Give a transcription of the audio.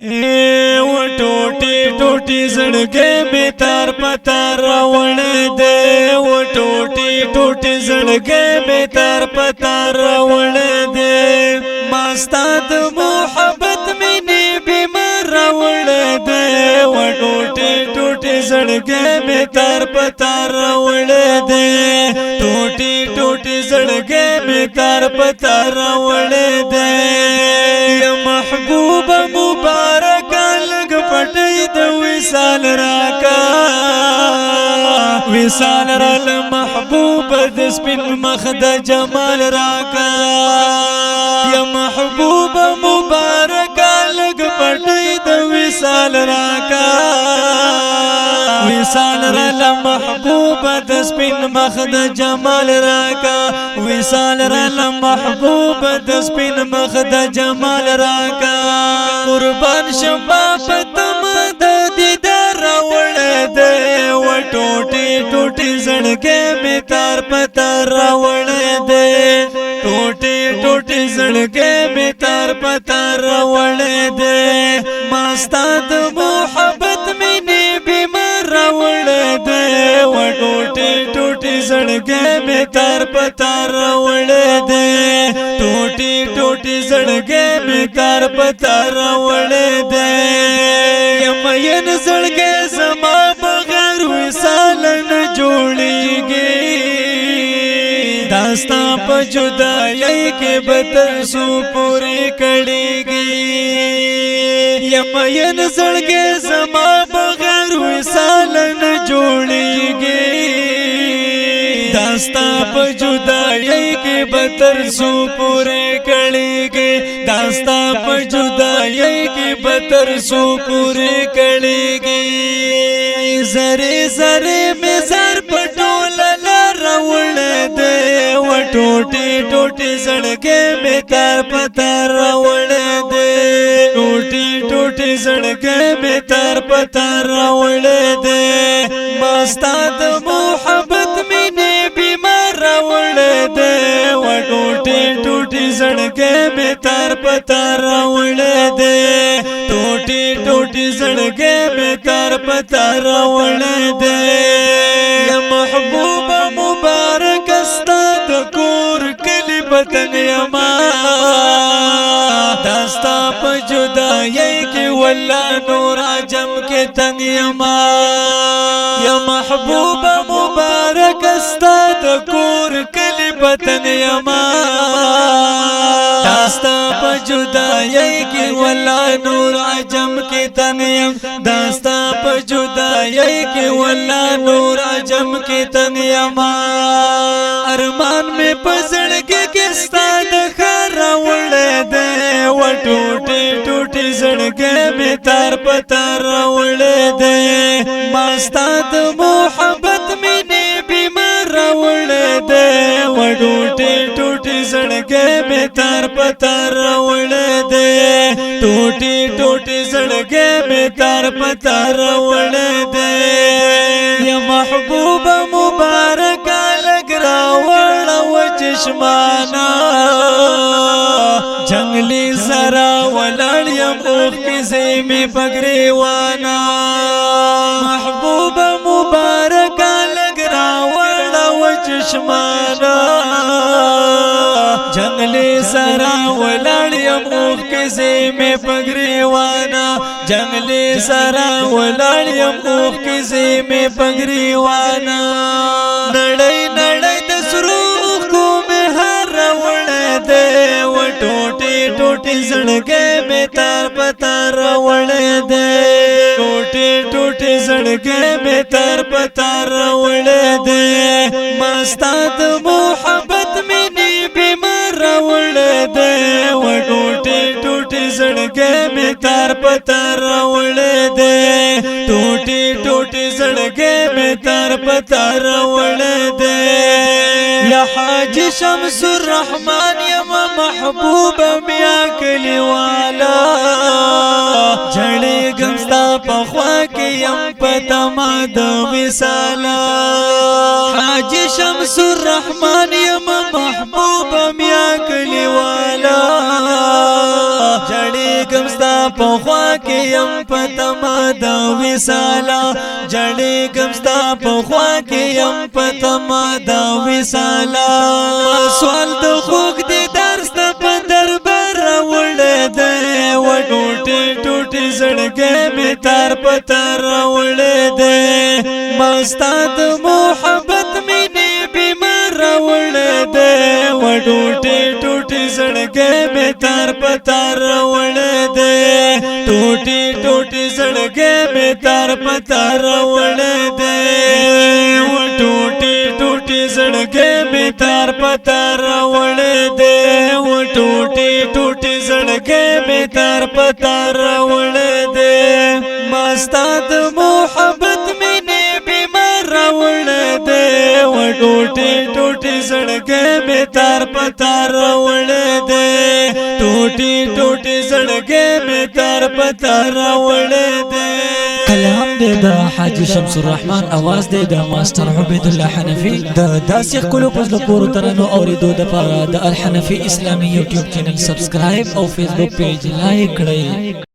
و ټوټي ټوټي زړګي می تار پتار راوړې دې و ټوټي ټوټي زړګي می تار پتار راوړې دې ما ستاد محبت مینه بیمار راوړې دې و ټوټي ټوټي زړګي می تار پتار راوړې دې ټوټي ټوټي زړګي می تار پتار راوړې دې یا محبوب مبارک لګ پټي د وصال راکا وصال را محبوب د سپین مخ د جمال راکا یا محبوب مبارک لګ پټي د وصال راکا وصال را محبوب د سپین مخ د جمال راکا وصال را محبوب د سپین مخ د جمال راکا قربان شباب تم د دیدار راوړې دې و ټوټي ټوټي زړګي می تار پتار راوړې دې ټوټي ټوټي زړګي می تار پتار راوړې دې ما ستاد محبت مینه بیمار راوړې دې و ټوټي ټوټي زړګي می تار پتار راوړې دې ټوټي ټوټي زړګي می تار پتار راوړې دې یم ین زړګي زما بغیر وصال نه جوړيږي داستا په جدائی کې بتر سو پوری کړيږي یم ین زړګي زما بغیر وصال نه جوړيږي داستا په جدائی کې بتر سو پوری کړيږي داستا په جدائی کې بتر سو پوری کړيږي زره زره می زر پټول راوړې دې و ټوټي ټوټي زړګي می تار پتار راوړې دې ټوټي ټوټي زړګي می تار پتار راوړې دې ما ستاد محبت مینه بیمار راوړې دې و ټوټي ټوټي زړګي می تار پتار راوړې دې ټوټي ټوټي زړګي می تار پتار راوړې دې یا محبوب مبارک استاد کور کلی وطن یما داستا په جدائی کې والله نور عجم کې تنگ یما یا محبوب مبارک استاد کور کلی وطن یما داستا په جدائی کې والله نور عجم کې تنگ یم داستا په جدائی کې والله نور عجم کې تنگ یما ارمان می پزړګي کې ستاد خار راوړې دې و ټوټي ټوټي زړګي می تار پتار راوړې دې ما ستاد محبت مینه بیمار راوړې دې و ټوټي ټوټي زړګي می تار پتار راوړې دې ټوټي ټوټي زړګي می تار پتار راوړې دې یا محبوب مبارک لګ راوړ و چشمانا جنگلی زرا ولړ یم اوخ کې زمي پګریوانا محبوب مبارک لګ راوړ و چشمانا جنگلی زرا ولړ یم اوخ کې زمي پګریوانا جنگلی زرا ولړ یم اوخ کې زمي پګریوانا نړۍ نړۍ د سرو کو مه هر وړې دې و ټوټي ټوټي زړګي مې تار پتار وړې دې ټوټي ټوټي زړګي مې تار پتار وړې دې ما ستاد محبت مینه بیمار وړې دې و ټوټي ټوټي زړګي مې تار پتار وړې دې ټوټي ټوټي زړګي مې تار پتار وړې دې یا حاجی شمس الرحمن یم محبوب بیا کلی والا جړې ګمستا په خوا کې یم پتا ما د وصالا حاجی شمس الرحمن یم محبوب بیا کلی والا جړې ګمستا په خوا کې يم پتما دا وصالا جړې ګم ستا په خوا کې يم پتما دا وصالا سوال د خوګ دې درس نه په دربار وړې دې و ټوټي ټوټي زړګې مې تار په تار وړې دې مستاد محبت مې نه بیمار وړې دې و ټوټي ټوټي زړګې مې تار په تار وړې دې ټوټي ټوټي زړګې مې تار په تار وړې دې و ټوټي ټوټي زړګې مې تار په تار وړې دې و ټوټي ټوټي زړګې مې تار په تار وړې دې مستاد محبت مې نه بیمار وړې دې و ټوټي ټوټي زړګې مې تار په تار وړې دې ټوټي ټوټي زړګې مې تار په تار وړې دې کلام دې د حاجی شمس الرحمن आवाज دې د ماستر عبید الله حنفی د داسې کلو پس د پورو ترانو اوریدو د پاره د الحنفی اسلامي یوټیوب چینل سبسکرایب او فیسبوک پیج لایک کړئ